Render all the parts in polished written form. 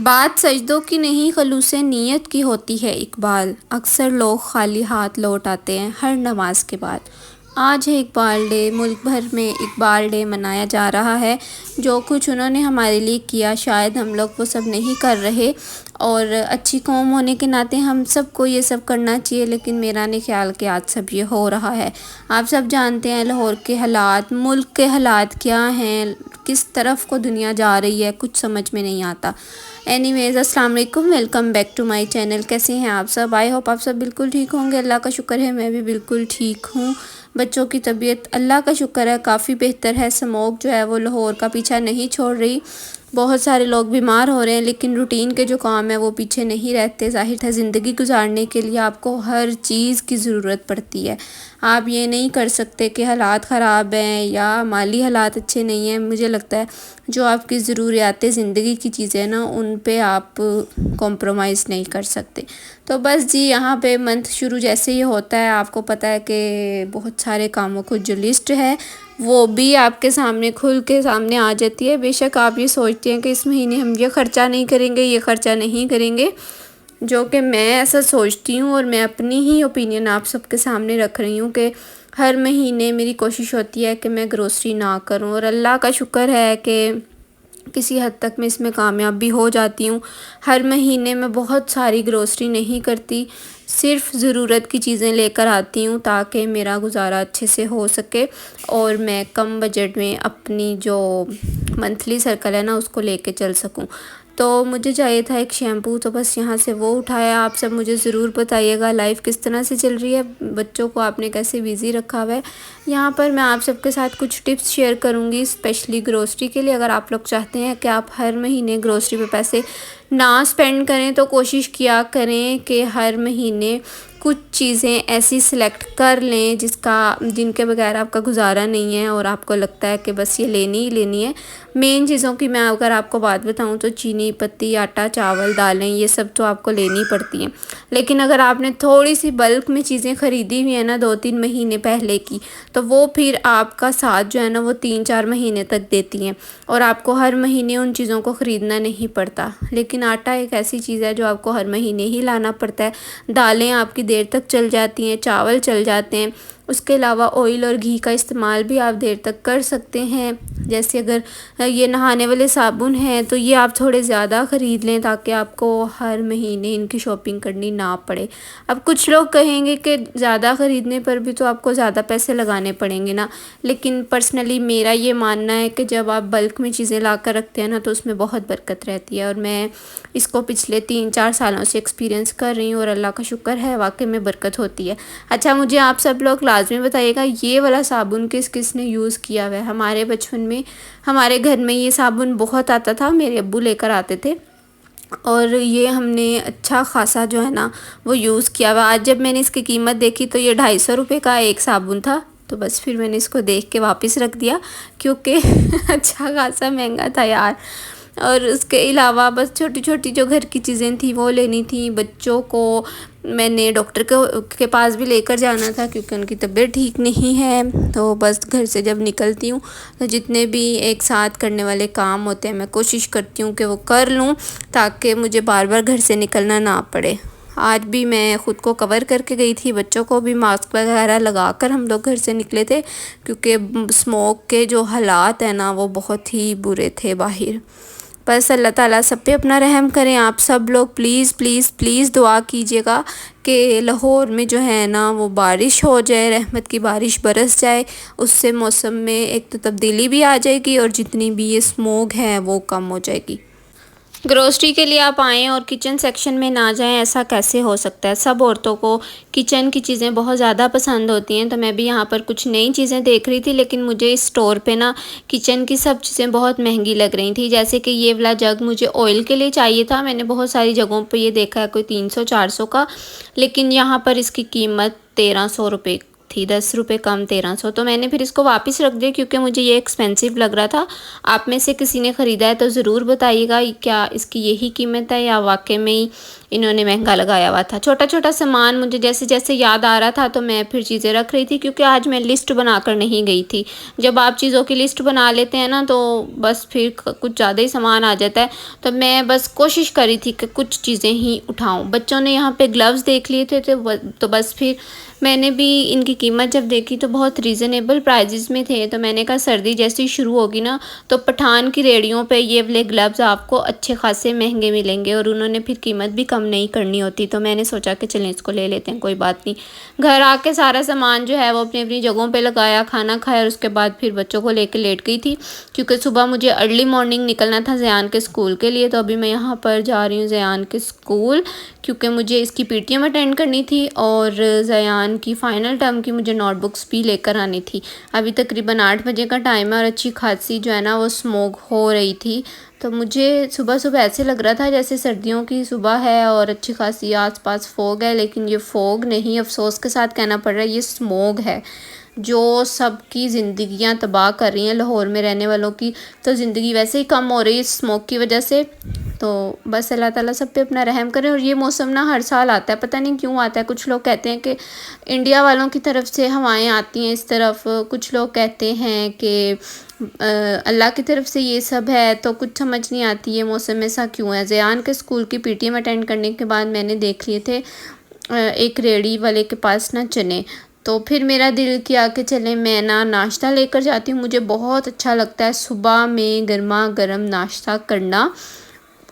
बात सजदों की नहीं खलूस नीयत की होती है इकबाल। अक्सर लोग खाली हाथ लौट आते हैं हर नमाज के बाद। आज है इकबाल डे, मुल्क भर में इकबाल डे मनाया जा रहा है। जो कुछ उन्होंने हमारे लिए किया शायद हम लोग वो सब नहीं कर रहे, और अच्छी कौम होने के नाते हम सबको ये सब करना चाहिए, लेकिन मेरा नहीं ख्याल कि आज सब ये हो रहा है। आप सब जानते हैं लाहौर के हालात, मुल्क के हालात क्या हैं, किस तरफ को दुनिया जा रही है, कुछ समझ में नहीं आता। एनीवेज़ अस्सलाम वालेकुम, welcome back to my channel. कैसे हैं आप सब? आई होप आप सब बिल्कुल ठीक होंगे। अल्लाह का शुक्र है मैं भी बिल्कुल ठीक हूँ। बच्चों की तबीयत अल्लाह का शुक्र है काफ़ी बेहतर है। स्मोक जो है वो लाहौर का पीछा नहीं छोड़ रही। बहुत सारे लोग बीमार हो रहे हैं, लेकिन रूटीन के जो काम है वो पीछे नहीं रहते। ज़ाहिर है ज़िंदगी गुजारने के लिए आपको हर चीज़ की ज़रूरत पड़ती है। आप ये नहीं कर सकते कि हालात ख़राब हैं या माली हालात अच्छे नहीं हैं। मुझे लगता है जो आपकी ज़रूरियात ज़िंदगी की चीज़ें हैं ना, उन पे आप कॉम्प्रोमाइज़ नहीं कर सकते। तो बस जी, यहाँ पे मंथ शुरू जैसे ही होता है आपको पता है कि बहुत सारे कामों को जो लिस्ट है वो भी आपके सामने खुल के सामने आ जाती है। बेशक आप ये सोचते हैं कि इस महीने हम ये ख़र्चा नहीं करेंगे, ये ख़र्चा नहीं करेंगे, जो कि मैं ऐसा सोचती हूँ और मैं अपनी ही ओपिनियन आप सबके सामने रख रही हूँ कि हर महीने मेरी कोशिश होती है कि मैं ग्रोसरी ना करूँ, और अल्लाह का शुक्र है कि किसी हद तक मैं इसमें कामयाब भी हो जाती हूँ। हर महीने मैं बहुत सारी ग्रोसरी नहीं करती, सिर्फ़ ज़रूरत की चीज़ें लेकर आती हूँ ताकि मेरा गुज़ारा अच्छे से हो सके और मैं कम बजट में अपनी जो मंथली सर्कल है ना उसको लेके चल सकूँ। तो मुझे चाहिए था एक शैम्पू, तो बस यहाँ से वो उठाया। आप सब मुझे ज़रूर बताइएगा लाइफ़ किस तरह से चल रही है, बच्चों को आपने कैसे बिज़ी रखा हुआ है। यहाँ पर मैं आप सबके साथ कुछ टिप्स शेयर करूँगी स्पेशली ग्रोसरी के लिए। अगर आप लोग चाहते हैं कि आप हर महीने ग्रोसरी पे पैसे ना स्पेंड करें तो कोशिश किया करें कि हर महीने कुछ चीज़ें ऐसी सिलेक्ट कर लें जिनके बगैर आपका गुजारा नहीं है और आपको लगता है कि बस ये लेनी ही लेनी है। मेन चीज़ों की मैं अगर आपको बात बताऊं तो चीनी, पत्ती, आटा, चावल, दालें, ये सब तो आपको लेनी पड़ती हैं। लेकिन अगर आपने थोड़ी सी बल्क में चीज़ें ख़रीदी हुई है ना 2-3 महीने पहले की, तो वो फिर आपका साथ जो है ना वो 3-4 महीने तक देती हैं और आपको हर महीने उन चीज़ों को ख़रीदना नहीं पड़ता। लेकिन आटा एक ऐसी चीज़ है जो आपको हर महीने ही लाना पड़ता है। दालें आपकी देर तक चल जाती हैं, चावल चल जाते हैं। उसके अलावा ऑयल और घी का इस्तेमाल भी आप देर तक कर सकते हैं। जैसे अगर ये नहाने वाले साबुन हैं तो ये आप थोड़े ज़्यादा ख़रीद लें ताकि आपको हर महीने इनकी शॉपिंग करनी ना पड़े। अब कुछ लोग कहेंगे कि ज़्यादा ख़रीदने पर भी तो आपको ज़्यादा पैसे लगाने पड़ेंगे ना, लेकिन पर्सनली मेरा ये मानना है कि जब आप बल्क में चीज़ें ला कर रखते हैं ना तो उसमें बहुत बरकत रहती है, और मैं इसको पिछले 3-4 सालों से एक्सपीरियंस कर रही हूँ और अल्लाह का शुक्र है वाकई में बरकत होती है। अच्छा, मुझे आप सब लोग लाजमी बताइएगा ये वाला साबुन किस किस ने यूज़ किया हुआ है। हमारे बचपन में हमारे घर में ये साबुन बहुत आता था, मेरे अब्बू लेकर आते थे और ये हमने अच्छा खासा जो है ना वो यूज़ किया हुआ। आज जब मैंने इसकी कीमत देखी तो ये 250 रुपये का एक साबुन था, तो बस फिर मैंने इसको देख के वापस रख दिया क्योंकि अच्छा खासा महंगा था यार। और उसके अलावा बस छोटी छोटी जो घर की चीज़ें थी वो लेनी थी। बच्चों को मैंने डॉक्टर के पास भी लेकर जाना था क्योंकि उनकी तबीयत ठीक नहीं है। तो बस घर से जब निकलती हूँ तो जितने भी एक साथ करने वाले काम होते हैं मैं कोशिश करती हूँ कि वो कर लूँ ताकि मुझे बार बार घर से निकलना ना पड़े। आज भी मैं ख़ुद को कवर करके गई थी, बच्चों को भी मास्क वगैरह लगा कर हम लोग घर से निकले थे क्योंकि स्मोक के जो हालात हैं ना वो बहुत ही बुरे थे बाहर। बस अल्लाह ताला सब पे अपना रहम करें। आप सब लोग प्लीज़ प्लीज़ प्लीज़ दुआ कीजिएगा कि लाहौर में जो है ना वो बारिश हो जाए, रहमत की बारिश बरस जाए। उससे मौसम में एक तो तब्दीली भी आ जाएगी और जितनी भी ये स्मोक है वो कम हो जाएगी। ग्रोसरी के लिए आप आएँ और किचन सेक्शन में ना जाएं, ऐसा कैसे हो सकता है? सब औरतों को किचन की चीज़ें बहुत ज़्यादा पसंद होती हैं। तो मैं भी यहाँ पर कुछ नई चीज़ें देख रही थी, लेकिन मुझे इस स्टोर पे ना किचन की सब चीज़ें बहुत महंगी लग रही थी। जैसे कि ये वाला जग मुझे ऑयल के लिए चाहिए था, मैंने बहुत सारी जगहों पर ये देखा है कोई 300-400 का, लेकिन यहाँ पर इसकी कीमत 1300 रुपये थी, 10 रुपये कम 1300। तो मैंने फिर इसको वापस रख दिया क्योंकि मुझे ये एक्सपेंसिव लग रहा था। आप में से किसी ने ख़रीदा है तो ज़रूर बताइएगा क्या इसकी यही कीमत है या वाकई में ही इन्होंने महंगा लगाया हुआ था। छोटा छोटा सामान मुझे जैसे जैसे याद आ रहा था तो मैं फिर चीज़ें रख रही थी, क्योंकि आज मैं लिस्ट बनाकर नहीं गई थी। जब आप चीज़ों की लिस्ट बना लेते हैं ना तो बस फिर कुछ ज़्यादा ही सामान आ जाता है। तो मैं बस कोशिश करी थी कि कुछ चीज़ें ही उठाऊँ। बच्चों ने यहाँ पे ग्लव्स देख लिए थे तो बस फिर मैंने भी इनकी कीमत जब देखी तो बहुत रीज़नेबल प्राइजेज़ में थे। तो मैंने कहा सर्दी जैसी शुरू होगी ना तो पठान की रेहड़ियों पे ये वाले ग्लव्स आपको अच्छे खासे महंगे मिलेंगे, और उन्होंने फिर कीमत भी कम नहीं करनी होती। तो मैंने सोचा कि चलें इसको ले लेते हैं, कोई बात नहीं। घर आके सारा सामान जो है वो अपनी अपनी जगहों पे लगाया, खाना खाया, और उसके बाद फिर बच्चों को लेकर लेट गई थी, क्योंकि सुबह मुझे अर्ली मॉर्निंग निकलना था ज़यान के स्कूल के लिए। तो अभी मैं यहाँ पर जा रही हूँ ज़यान के स्कूल, क्योंकि मुझे इसकी पीटीएम अटेंड करनी थी और ज़यान की फ़ाइनल टर्म की मुझे नोटबुक्स भी लेकर आनी थी। अभी तकरीबन 8 बजे का टाइम है और अच्छी खासी जो है ना वो स्मोक हो रही थी। तो मुझे सुबह सुबह ऐसे लग रहा था जैसे सर्दियों की सुबह है और अच्छी खासी आसपास फोग है, लेकिन ये फोग नहीं, अफसोस के साथ कहना पड़ रहा है, ये स्मोग है जो सबकी ज़िंदगियां तबाह कर रही हैं। लाहौर में रहने वालों की तो ज़िंदगी वैसे ही कम हो रही है स्मोक की वजह से। तो बस अल्लाह ताला सब पे अपना रहम करें। और ये मौसम ना हर साल आता है, पता नहीं क्यों आता है। कुछ लोग कहते हैं कि इंडिया वालों की तरफ से हवाएं आती हैं इस तरफ, कुछ लोग कहते हैं कि अल्लाह की तरफ से ये सब है। तो कुछ समझ नहीं आती है मौसम ऐसा क्यों है। ज़यान के स्कूल की पीटीएम अटेंड करने के बाद मैंने देख लिए थे एक रेड़ी वाले के पास ना चने, तो फिर मेरा दिल किया कि चले मैं ना नाश्ता लेकर जाती हूँ। मुझे बहुत अच्छा लगता है सुबह में गर्मा गर्म नाश्ता करना,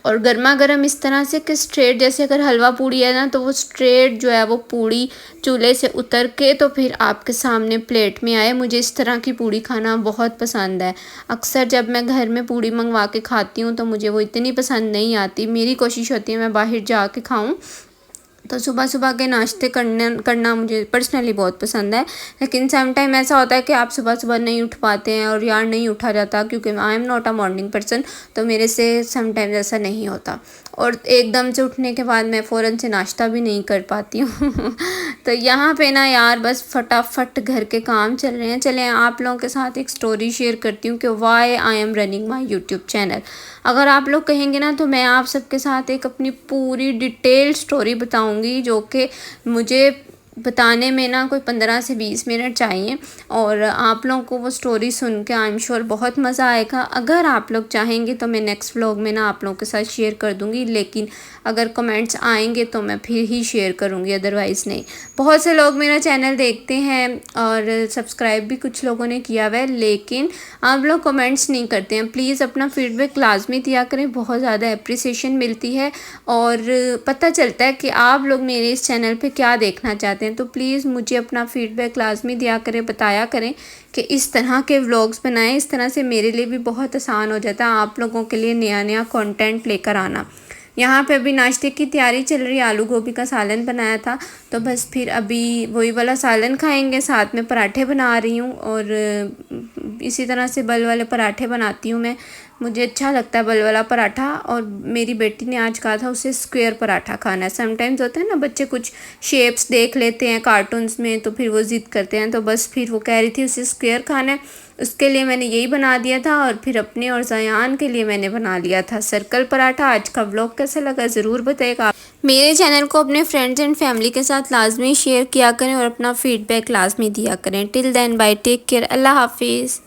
और गर्मा गर्म इस तरह से कि स्ट्रेट, जैसे अगर हलवा पूड़ी है ना तो वो स्ट्रेट जो है वो पूड़ी चूल्हे से उतर के तो फिर आपके सामने प्लेट में आए। मुझे इस तरह की पूड़ी खाना बहुत पसंद है। अक्सर जब मैं घर में पूड़ी मंगवा के खाती हूँ तो मुझे वो इतनी पसंद नहीं आती। मेरी कोशिश होती है मैं बाहर जा के खाऊँ। तो सुबह सुबह के नाश्ते करना मुझे पर्सनली बहुत पसंद है, लेकिन सम टाइम ऐसा होता है कि आप सुबह सुबह नहीं उठ पाते हैं, और यार नहीं उठा जाता क्योंकि I am not a morning person. तो मेरे से सम टाइम्स ऐसा नहीं होता, और एकदम से उठने के बाद मैं फ़ौरन से नाश्ता भी नहीं कर पाती हूँ। तो यहाँ पे ना यार बस फटाफट घर के काम चल रहे हैं। चलें आप लोगों के साथ एक स्टोरी शेयर करती हूँ कि why I am running my YouTube channel. अगर आप लोग कहेंगे ना तो मैं आप सबके साथ एक अपनी पूरी डिटेल स्टोरी बताऊंगी, जो कि मुझे बताने में ना कोई 15 से 20 मिनट चाहिए, और आप लोगों को वो स्टोरी सुन के आई एम श्योर बहुत मज़ा आएगा। अगर आप लोग चाहेंगे तो मैं नेक्स्ट व्लॉग में ना आप लोगों के साथ शेयर कर दूंगी, लेकिन अगर कमेंट्स आएंगे तो मैं फिर ही शेयर करूंगी, अदरवाइज़ नहीं। बहुत से लोग मेरा चैनल देखते हैं और सब्सक्राइब भी कुछ लोगों ने किया हुआ है, लेकिन आप लोग कमेंट्स नहीं करते हैं। प्लीज़ अपना फीडबैक लाजमी दिया करें, बहुत ज़्यादा अप्रिसिएशन मिलती है और पता चलता है कि आप लोग मेरे इस चैनल पे क्या देखना चाहते हैं। तो प्लीज़ मुझे अपना फ़ीडबैक लाजमी दिया करें, बताया करें कि इस तरह के व्लॉग्स बनाएं। इस तरह से मेरे लिए भी बहुत आसान हो जाता है आप लोगों के लिए नया नया कंटेंट लेकर आना। यहाँ पे अभी नाश्ते की तैयारी चल रही है, आलू गोभी का सालन बनाया था, तो बस फिर अभी वही वाला सालन खाएंगे, साथ में पराठे बना रही हूँ। और इसी तरह से बल वाले पराठे बनाती हूँ मैं, मुझे अच्छा लगता है बल वाला पराठा। और मेरी बेटी ने आज कहा था उसे स्क्वायर पराठा खाना है। समटाइम्स होता है ना बच्चे कुछ शेप्स देख लेते हैं कार्टून्स में तो फिर वो ज़िद करते हैं, तो बस फिर वो कह रही थी उसे स्क्वायर खाना है। उसके लिए मैंने यही बना दिया था, और फिर अपने और ज़यान के लिए मैंने बना लिया था सर्कल पराठा। आज का व्लॉग कैसा लगा ज़रूर बताइएगा। मेरे चैनल को अपने फ्रेंड्स एंड फैमिली के साथ लाजमी शेयर किया करें और अपना फीडबैक लाजमी दिया करें। Till then bye, take care, अल्लाह हाफिज़।